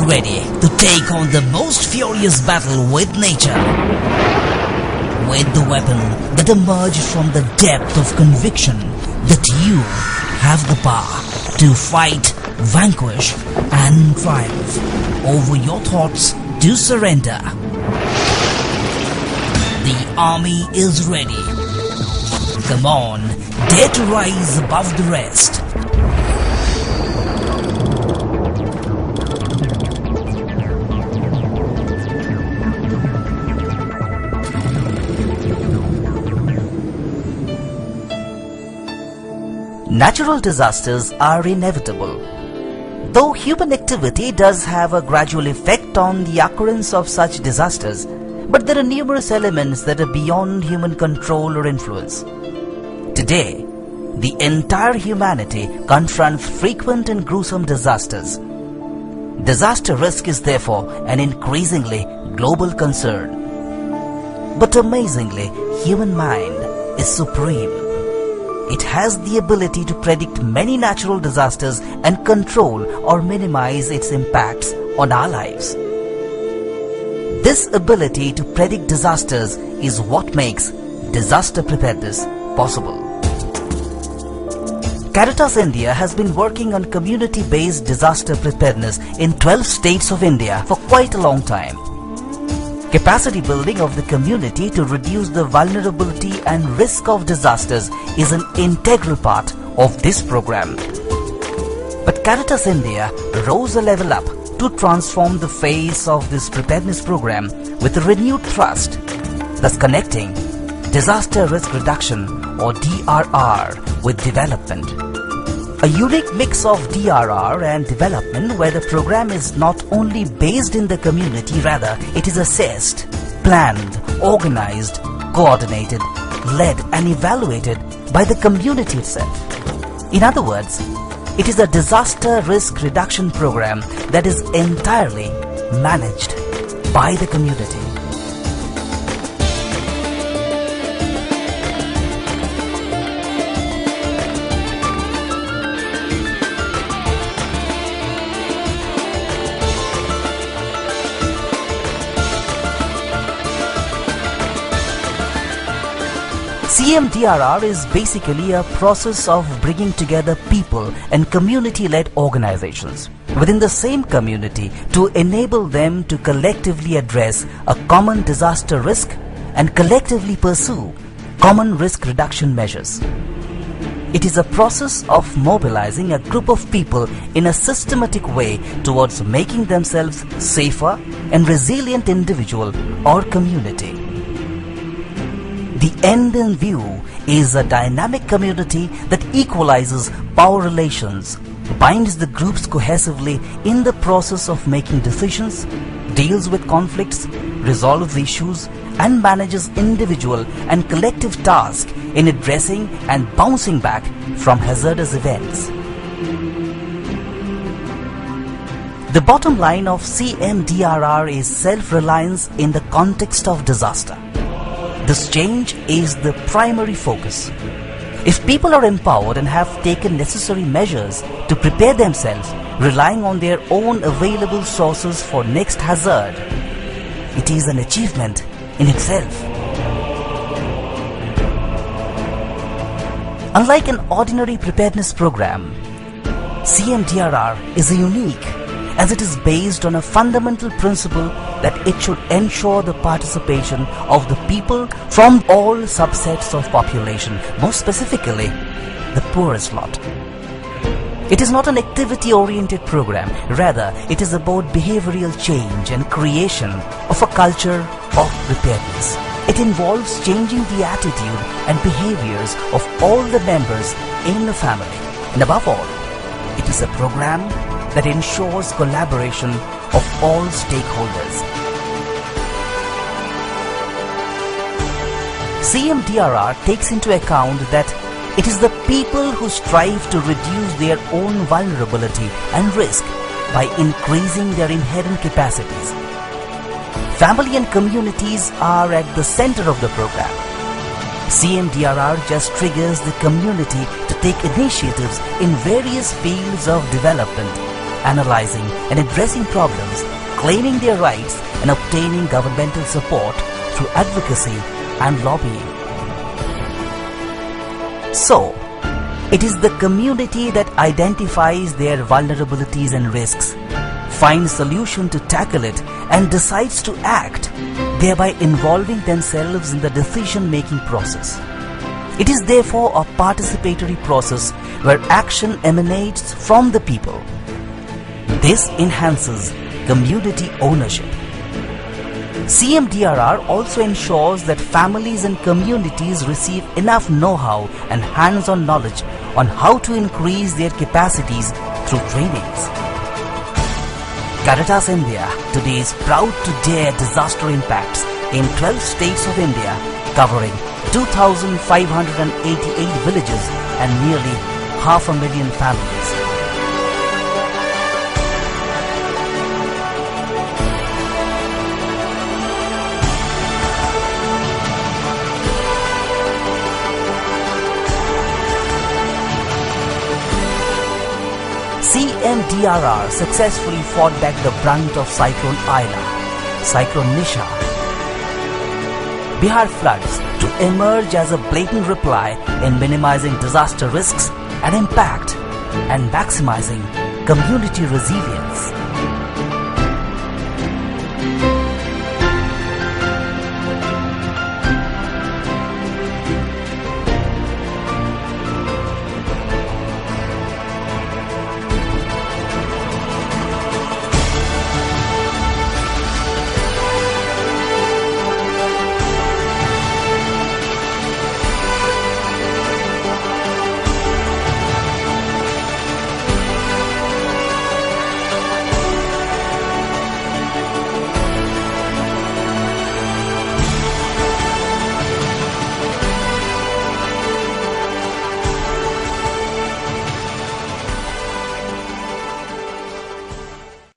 ready to take on the most furious battle with nature. With the weapon that emerged from the depth of conviction that you have the power to fight, vanquish and triumph over your thoughts to surrender. The army is ready. Come on, dare to rise above the rest. Natural disasters are inevitable. Though human activity does have a gradual effect on the occurrence of such disasters, but there are numerous elements that are beyond human control or influence. Today, the entire humanity confronts frequent and gruesome disasters. Disaster risk is therefore an increasingly global concern. But amazingly, human mind is supreme. It has the ability to predict many natural disasters and control or minimize its impacts on our lives. This ability to predict disasters is what makes disaster preparedness possible. Caritas India has been working on community-based disaster preparedness in 12 states of India for quite a long time. Capacity building of the community to reduce the vulnerability and risk of disasters is an integral part of this program. But Caritas India rose a level up to transform the face of this preparedness program with a renewed thrust, thus connecting disaster risk reduction or DRR with development. A unique mix of DRR and development where the program is not only based in the community, rather it is assessed, planned, organized, coordinated, led and evaluated by the community itself. In other words, it is a disaster risk reduction program that is entirely managed by the community. CMDRR is basically a process of bringing together people and community-led organizations within the same community to enable them to collectively address a common disaster risk and collectively pursue common risk reduction measures. It is a process of mobilizing a group of people in a systematic way towards making themselves safer and resilient individual or community. The end in view is a dynamic community that equalizes power relations, binds the groups cohesively in the process of making decisions, deals with conflicts, resolves issues, and manages individual and collective tasks in addressing and bouncing back from hazardous events. The bottom line of CMDRR is self-reliance in the context of disaster. This change is the primary focus. If people are empowered and have taken necessary measures to prepare themselves, relying on their own available sources for next hazard, it is an achievement in itself. Unlike an ordinary preparedness program, CMDRR is unique as it is based on a fundamental principle that it should ensure the participation of the people from all subsets of population, most specifically the poorest lot. It is not an activity-oriented program, rather it is about behavioral change and creation of a culture of preparedness. It involves changing the attitude and behaviors of all the members in the family, and above all, it is a program that ensures collaboration of all stakeholders. CMDRR takes into account that it is the people who strive to reduce their own vulnerability and risk by increasing their inherent capacities. Family and communities are at the center of the program. CMDRR just triggers the community to take initiatives in various fields of development analyzing and addressing problems, claiming their rights and obtaining governmental support through advocacy and lobbying. So, it is the community that identifies their vulnerabilities and risks, finds solution to tackle it and decides to act, thereby involving themselves in the decision-making process. It is therefore a participatory process where action emanates from the people. This enhances community ownership. CMDRR also ensures that families and communities receive enough know-how and hands-on knowledge on how to increase their capacities through trainings. Caritas India today is proud to dare disaster impacts in 12 states of India, covering 2,588 villages and nearly 500,000 families. CMDRR successfully fought back the brunt of Cyclone Aila, Cyclone Nisha, Bihar floods to emerge as a blatant reply in minimizing disaster risks and impact and maximizing community resilience.